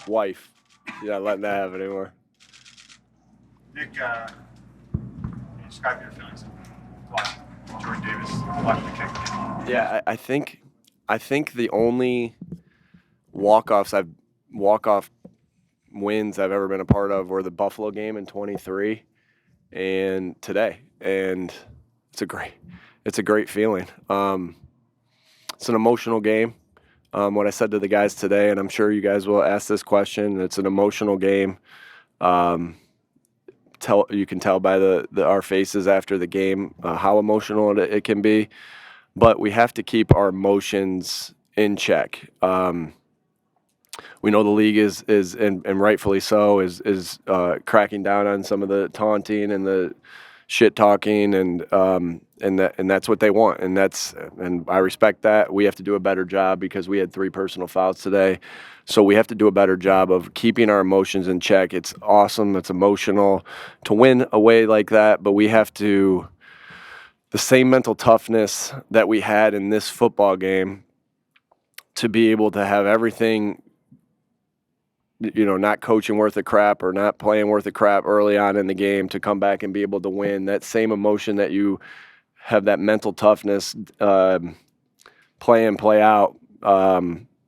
Wife. You're not letting that happen anymore. Nick, can you describe your feelings of watching Jordan Davis watching the kick? Yeah, I think the only walk-off wins I've ever been a part of were the Buffalo game in 23 and today. And it's a great feeling. It's an emotional game. What I said to the guys today, and I'm sure you guys will ask this question, it's an emotional game. You can tell by our faces after the game how emotional it can be, but we have to keep our emotions in check. We know the league is and rightfully so is cracking down on some of the taunting and the shit talking and that's what they want, and I respect that. We have to do a better job because we had 3 personal fouls today, so we have to do a better job of keeping our emotions in check. It's awesome, it's emotional to win away like that, but we have to the same mental toughness that we had in this football game to be able to have everything, not coaching worth a crap or not playing worth a crap early on in the game to come back and be able to win. That same emotion that you have, that mental toughness, play in, play out,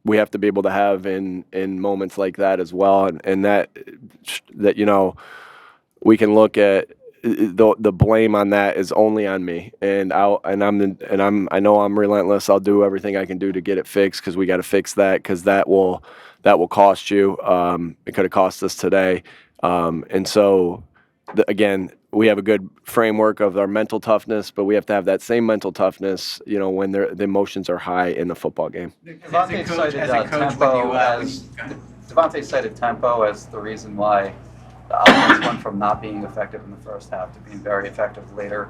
we have to be able to have in moments like that as well. And that we can look at the blame on that is only on me, and I know I'm relentless. I'll do everything I can do to get it fixed because we got to fix that because that will cost you. It could have cost us today, and so again, we have a good framework of our mental toughness, but we have to have that same mental toughness, when the emotions are high in the football game. Devontae cited tempo as the reason why the offense went from not being effective in the first half to being very effective later.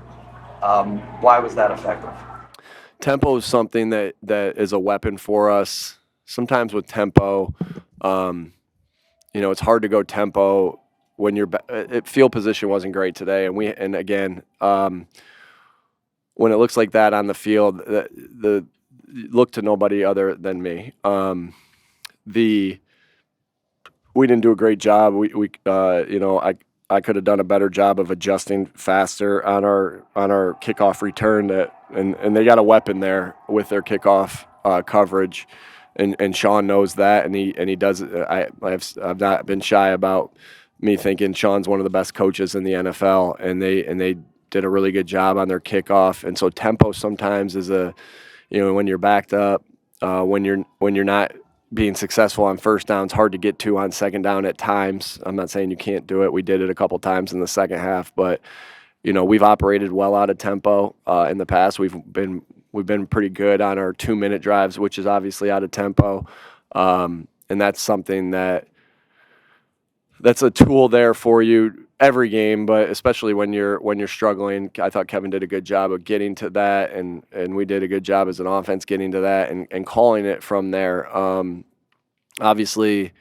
Why was that effective? Tempo is something that is a weapon for us. Sometimes with tempo, it's hard to go tempo when field position wasn't great today, and again, when it looks like that on the field, the look to nobody other than me. We didn't do a great job. I could have done a better job of adjusting faster on our kickoff return. And they got a weapon there with their kickoff coverage, and Sean knows that, and he does. I've not been shy about me thinking Sean's one of the best coaches in the NFL, and they did a really good job on their kickoff. And so tempo sometimes is when you're backed up, when you're not being successful on first down, it's hard to get to on second down at times. I'm not saying you can't do it. We did it a couple times in the second half, but we've operated well out of tempo in the past. We've been pretty good on our 2-minute drives, which is obviously out of tempo, and that's something that's a tool there for you every game, but especially when you're struggling. I thought Kevin did a good job of getting to that, and we did a good job as an offense getting to that and calling it from there. Obviously,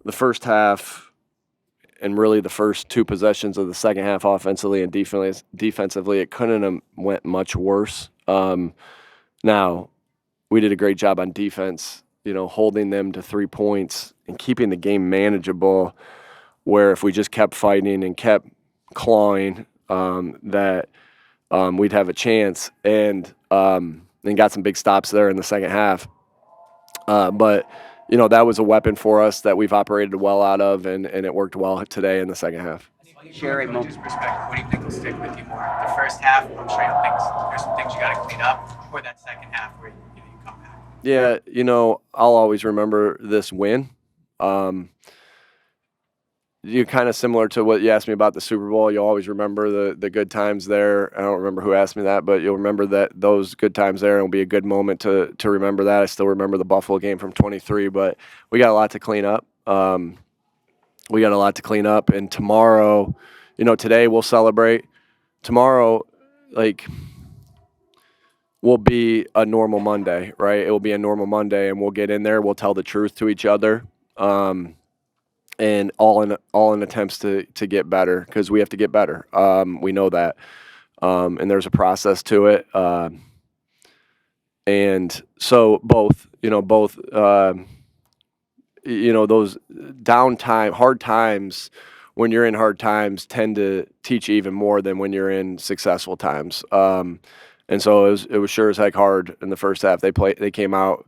the first half and really the first 2 possessions of the second half, offensively and defensively, it couldn't have went much worse. Now, we did a great job on defense, holding them to 3 points and keeping the game manageable, where if we just kept fighting and kept clawing, that we'd have a chance, and got some big stops there in the second half. But that was a weapon for us that we've operated well out of, and it worked well today in the second half. From a coach's perspective, what do you think will stick with you more? The first half, I'm sure you'll think there's some things you got to clean up, or that second half where you come back? Yeah, I'll always remember this win. You're kind of similar to what you asked me about the Super Bowl. You'll always remember the good times there. I don't remember who asked me that, but you'll remember those good times there, and it'll be a good moment to remember that. I still remember the Buffalo game from 23, but we got a lot to clean up. And tomorrow, today we'll celebrate. Tomorrow, will be a normal Monday, right? It will be a normal Monday, and we'll get in there. We'll tell the truth to each other. And all in attempts to get better, because we have to get better. We know that, and there's a process to it. And so both those downtime, hard times, when you're in hard times, tend to teach you even more than when you're in successful times. And so it was sure as heck hard in the first half. They came out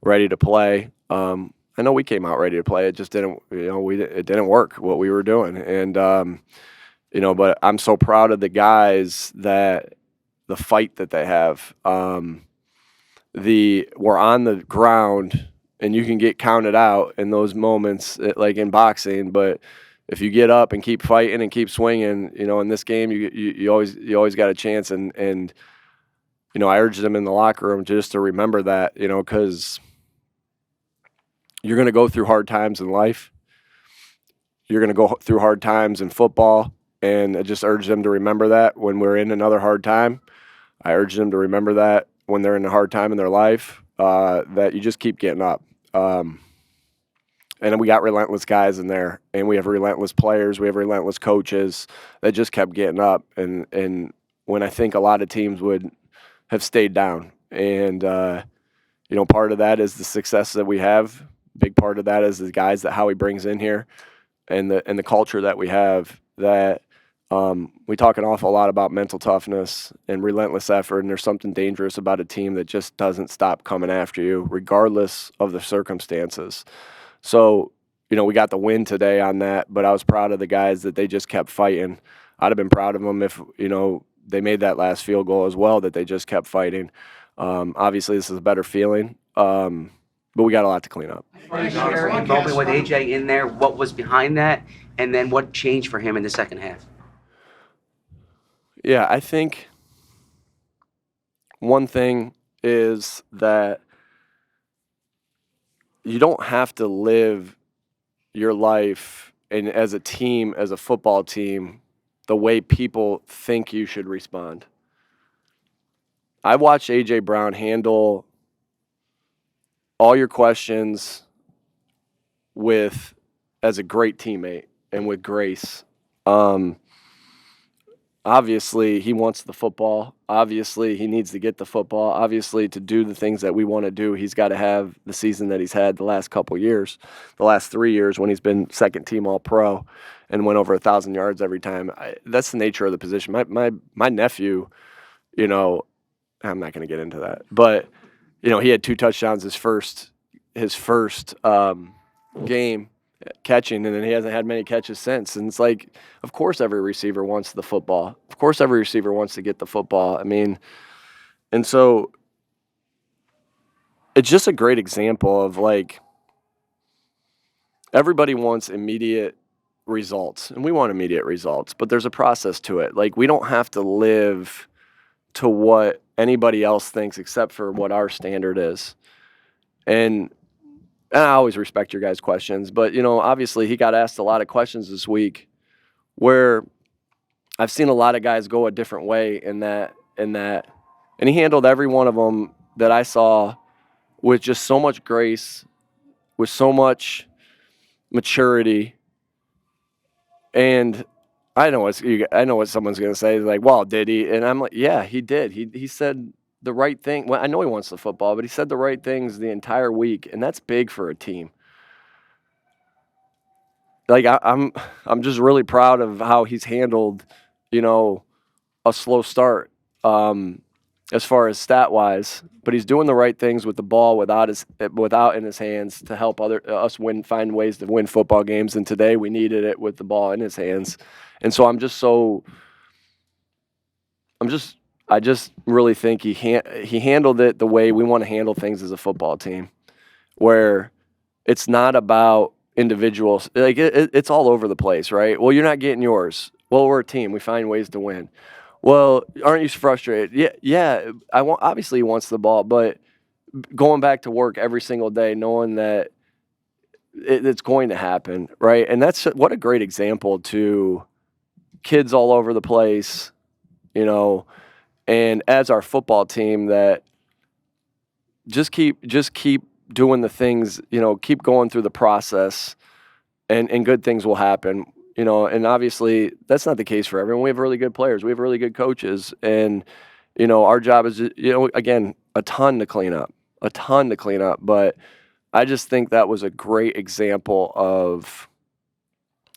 ready to play. I know we came out ready to play. It just didn't, it didn't work what we were doing. And but I'm so proud of the guys that the fight that they have. We're on the ground and you can get counted out in those moments, like in boxing. But if you get up and keep fighting and keep swinging, in this game, you always got a chance. And I urge them in the locker room just to remember that, because you're going to go through hard times in life. You're going to go through hard times in football. And I just urge them to remember that when we're in another hard time. I urge them to remember that when they're in a hard time in their life, that you just keep getting up. And we got relentless guys in there, and we have relentless players. We have relentless coaches that just kept getting up. And when I think a lot of teams would have stayed down. And, part of that is the success that we have. Big part of that is the guys that Howie brings in here and the culture that we have, that we talk an awful lot about mental toughness and relentless effort, and there's something dangerous about a team that just doesn't stop coming after you, regardless of the circumstances. So, we got the win today on that, but I was proud of the guys that they just kept fighting. I'd have been proud of them if, they made that last field goal as well, that they just kept fighting. Obviously, this is a better feeling, but we got a lot to clean up. Share a moment with AJ in there, what was behind that, and then what changed for him in the second half? Yeah, I think one thing is that you don't have to live your life and as a team, as a football team, the way people think you should respond. I watched A.J. Brown handle all your questions as a great teammate and with grace. Obviously, he wants the football. Obviously, he needs to get the football. Obviously, to do the things that we want to do, he's got to have the season that he's had the last couple years, the last 3 years when he's been second team All-Pro and went over 1,000 yards every time. That's the nature of the position. My nephew, I'm not going to get into that, but he had 2 touchdowns his first game catching, and then he hasn't had many catches since. And it's like, of course every receiver wants the football. Of course every receiver wants to get the football. I mean, and so it's just a great example of, like, everybody wants immediate results, and we want immediate results, but there's a process to it. Like, we don't have to live to what anybody else thinks except for what our standard is. And I always respect your guys' questions, but, obviously he got asked a lot of questions this week where I've seen a lot of guys go a different way in that, and he handled every one of them that I saw with just so much grace, with so much maturity. And I know what someone's going to say, like, well, did he? And I'm like, yeah, he did. He said the right thing. Well, I know he wants the football, but he said the right things the entire week, and that's big for a team. Like, I'm just really proud of how he's handled, a slow start as far as stat wise, but he's doing the right things with the ball without in his hands to help us find ways to win football games. And today we needed it with the ball in his hands, and so I just really think he handled it the way we want to handle things as a football team, where it's not about individuals. Like, it's all over the place, right? Well, you're not getting yours. Well, we're a team. We find ways to win. Well, aren't you frustrated? Yeah. Obviously he wants the ball, but going back to work every single day, knowing that it's going to happen, right? And that's what a great example to kids all over the place, and as our football team, that just keep doing the things, keep going through the process, and good things will happen. And obviously that's not the case for everyone. We have really good players. We have really good coaches. And, our job is, again, a ton to clean up. But I just think that was a great example of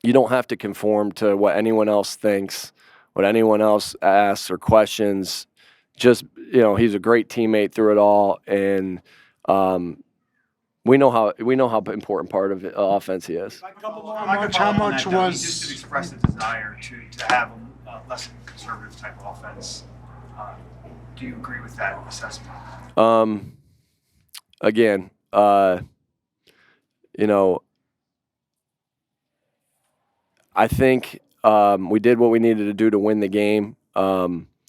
you don't have to conform to what anyone else thinks, what anyone else asks or questions. Just, he's a great teammate through it all, and we know how important part of offense he is. Marcus, how much was he just expressed a desire to have a less conservative type of offense? Do you agree with that assessment? Again, I think we did what we needed to do to win the game.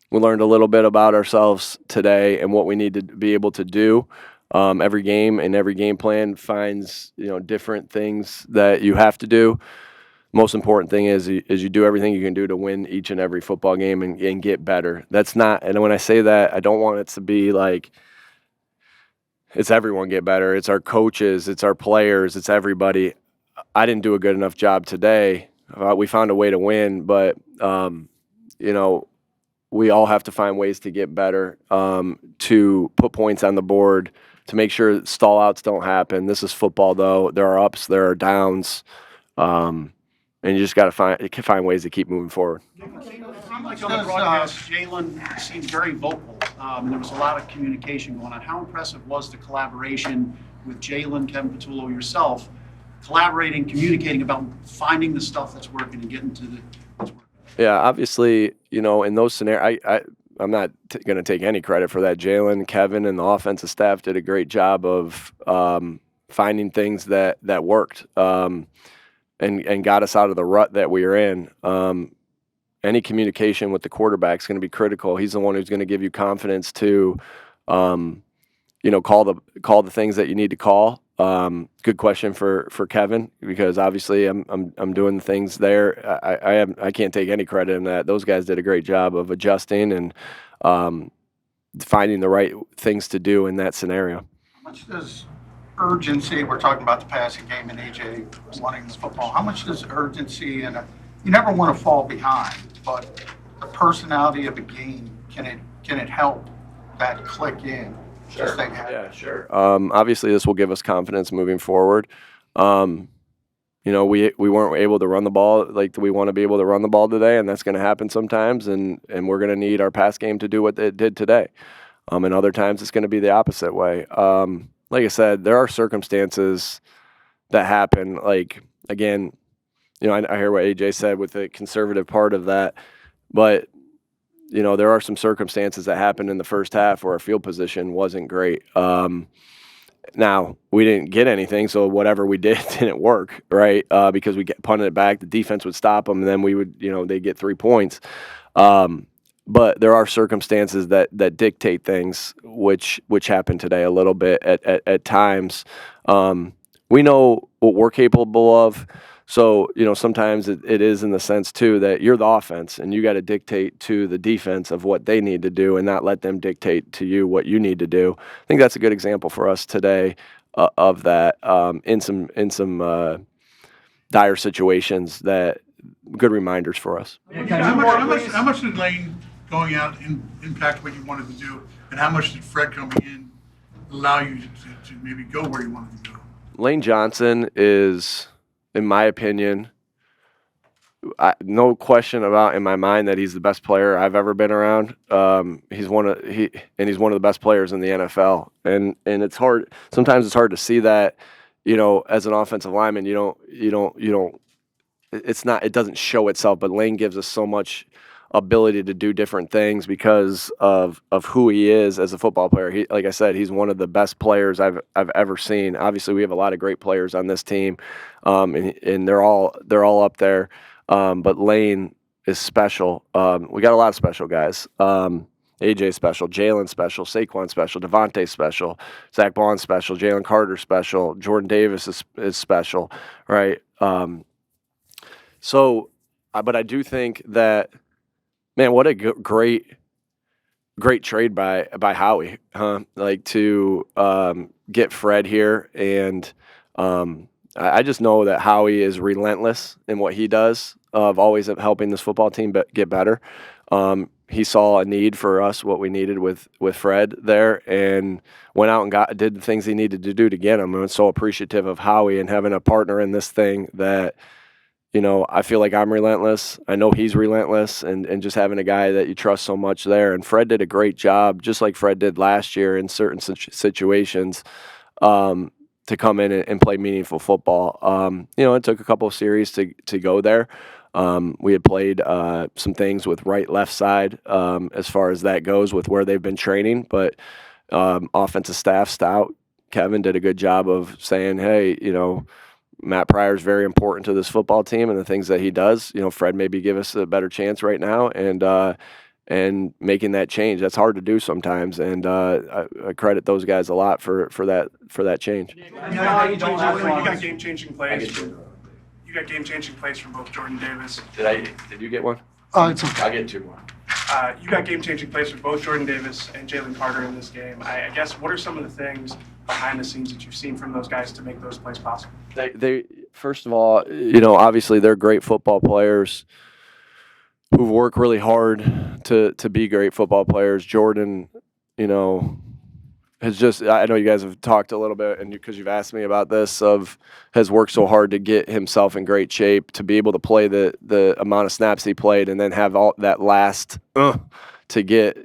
We learned a little bit about ourselves today and what we need to be able to do. Every game and every game plan finds different things that you have to do. Most important thing is you do everything you can do to win each and every football game and get better. That's not, and when I say that, I don't want it to be like it's everyone get better. It's our coaches, it's our players, it's everybody. I didn't do a good enough job today. We found a way to win, but we all have to find ways to get better, to put points on the board, to make sure stall-outs don't happen. This is football, though. There are ups, there are downs, and you just got to find ways to keep moving forward. It seemed like on the broadcast, Jalen seemed very vocal, and there was a lot of communication going on. How impressive was the collaboration with Jalen, Kevin Patullo, yourself, collaborating, communicating about finding the stuff that's working and getting to what's working? Yeah, obviously, in those scenarios, I'm not going to take any credit for that. Jalen, Kevin, and the offensive staff did a great job of finding things that worked and got us out of the rut that we were in. Any communication with the quarterback is going to be critical. He's the one who's going to give you confidence to, call the things that you need to call. Good question for Kevin, because obviously I'm doing the things there. I can't take any credit in that. Those guys did a great job of adjusting and finding the right things to do in that scenario. How much does urgency, we're talking about the passing game and AJ wanting this football, how much does urgency and you never want to fall behind, but the personality of a game, can it help that click in? Sure. Yeah, sure. Obviously, this will give us confidence moving forward. We weren't able to run the ball like we want to be able to run the ball today, and that's going to happen sometimes. And we're going to need our pass game to do what it did today. And other times, it's going to be the opposite way. Like I said, there are circumstances that happen. Like again, I hear what AJ said with the conservative part of that, but. There are some circumstances that happened in the first half where our field position wasn't great. Now, we didn't get anything, so whatever we did didn't work, right? Because we punted it back, the defense would stop them, and then we would, they'd get 3 points. But there are circumstances that dictate things, which happened today a little bit at times. We know what we're capable of. So, sometimes it is in the sense, too, that you're the offense and you got to dictate to the defense of what they need to do and not let them dictate to you what you need to do. I think that's a good example for us today of that in some dire situations, that good reminders for us. How much did Lane going out impact what you wanted to do, and how much did Fred coming in allow you to maybe go where you wanted to go? Lane Johnson is, in my opinion, no question about in my mind that he's the best player I've ever been around. He's one of the best players in the NFL, and it's hard. Sometimes it's hard to see that, as an offensive lineman, it doesn't show itself. But Lane gives us so much ability to do different things because of who he is as a football player. Like I said, he's one of the best players I've ever seen. Obviously, we have a lot of great players on this team, and they're all up there. But Lane is special. We got a lot of special guys. AJ special, Jalen special, Saquon special, Devontae special, Zach Bond special, Jalen Carter special, Jordan Davis is special, right? But I do think that, man, what a great trade by Howie, huh? Like to get Fred here, and I just know that Howie is relentless in what he does of always helping this football team get better. he saw a need for us, what we needed with Fred there, and went out and did the things he needed to do to get him. I'm so appreciative of Howie and having a partner in this thing that, I feel like I'm relentless. I know he's relentless, and just having a guy that you trust so much there. And Fred did a great job, just like Fred did last year in certain situations, to come in and play meaningful football. It took a couple of series to go there. We had played some things with right, left side as far as that goes with where they've been training. But offensive staff, Stout, Kevin did a good job of saying, hey, Matt Pryor is very important to this football team and the things that he does. Fred maybe give us a better chance right now, and making that change. That's hard to do sometimes, and I credit those guys a lot for that change. You got game-changing plays. You got game-changing plays from both Jordan Davis. Did you get one? It's okay. I'll get two more. You got game-changing plays from both Jordan Davis and Jalen Carter in this game. I guess, what are some of the things behind the scenes that you've seen from those guys to make those plays possible? They first of all, obviously they're great football players who've worked really hard to be great football players. Jordan, has just, I know you guys have talked a little bit, and because you've asked me about this, has worked so hard to get himself in great shape to be able to play the amount of snaps he played and then have all that last to get,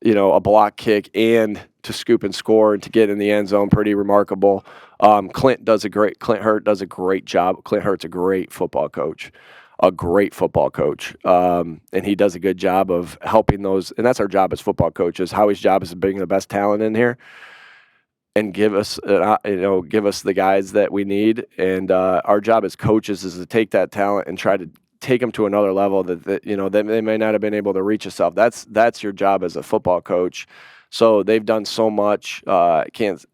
a block kick and to scoop and score and to get in the end zone. Pretty remarkable. Clint Hurt does a great job. Clint Hurt's a great football coach. And he does a good job of helping those, and that's our job as football coaches. Howie's job is to bring the best talent in here and give us the guys that we need. And our job as coaches is to take that talent and try to take them to another level that they may not have been able to reach itself. That's your job as a football coach. So they've done so much. Let's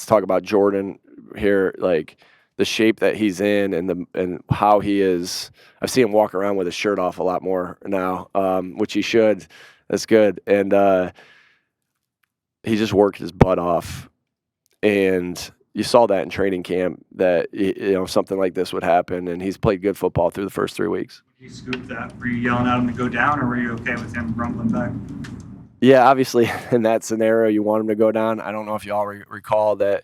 talk about Jordan here, like the shape that he's in and how he is. I've seen him walk around with his shirt off a lot more now, which he should. That's good. And he just worked his butt off. And you saw that in training camp that, something like this would happen. And he's played good football through the first 3 weeks. You scooped that. Were you yelling at him to go down, or were you okay with him rumbling back? Yeah, obviously in that scenario, you want him to go down. I don't know if you all recall that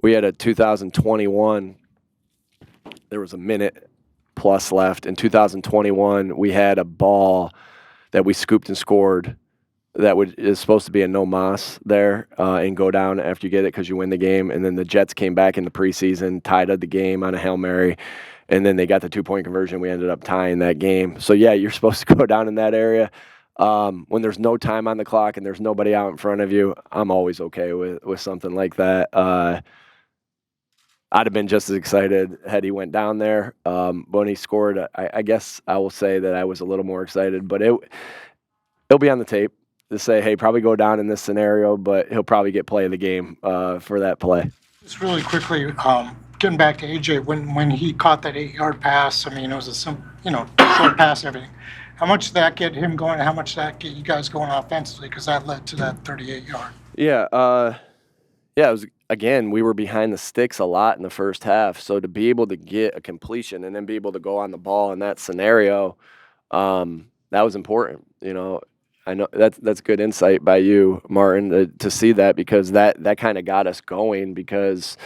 we had a 2021. There was a minute plus left. In 2021, we had a ball that we scooped and scored that is supposed to be a no mas there and go down after you get it because you win the game. And then the Jets came back in the preseason, tied up the game on a Hail Mary, and then they got the 2-point conversion. We ended up tying that game. So, yeah, you're supposed to go down in that area. When there's no time on the clock and there's nobody out in front of you, I'm always okay with something like that. I'd have been just as excited had he went down there. When he scored, I guess I will say that I was a little more excited, but it'll be on the tape to say, hey, probably go down in this scenario, but he'll probably get play of the game for that play. Just really quickly, getting back to AJ, when he caught that 8-yard pass, it was a short pass and everything. How much did that get him going? How much did that get you guys going offensively? Because that led to that 38-yard. Yeah, it was, again, we were behind the sticks a lot in the first half. So to be able to get a completion and then be able to go on the ball in that scenario, that was important. I know that's good insight by you, Martin, to see that, because that kind of got us going, because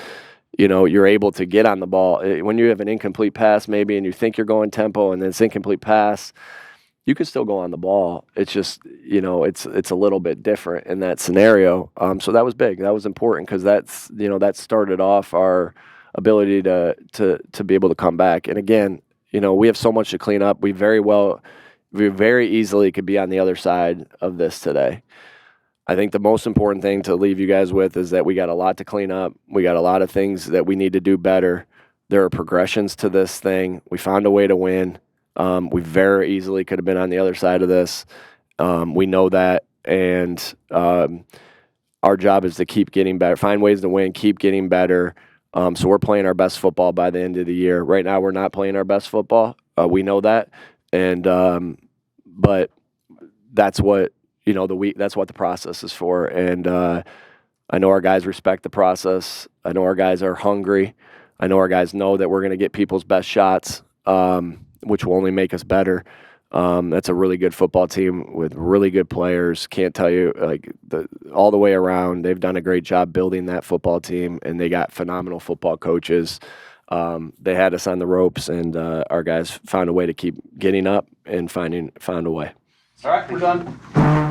you're able to get on the ball. When you have an incomplete pass maybe and you think you're going tempo and then it's incomplete pass, you can still go on the ball. It's just, it's a little bit different in that scenario. So that was big. That was important because that started off our ability to be able to come back. And again, we have so much to clean up. We very easily could be on the other side of this today. I think the most important thing to leave you guys with is that we got a lot to clean up. We got a lot of things that we need to do better. There are progressions to this thing. We found a way to win. We very easily could have been on the other side of this. We know that, and our job is to keep getting better, find ways to win, keep getting better. So we're playing our best football by the end of the year. Right now, we're not playing our best football. We know that, and but that's what that's what the process is for. And I know our guys respect the process. I know our guys are hungry. I know our guys know that we're going to get people's best shots, which will only make us better. That's a really good football team with really good players. Can't tell you all the way around. They've done a great job building that football team, and they got phenomenal football coaches. They had us on the ropes, and our guys found a way to keep getting up and found a way. All right, we're done.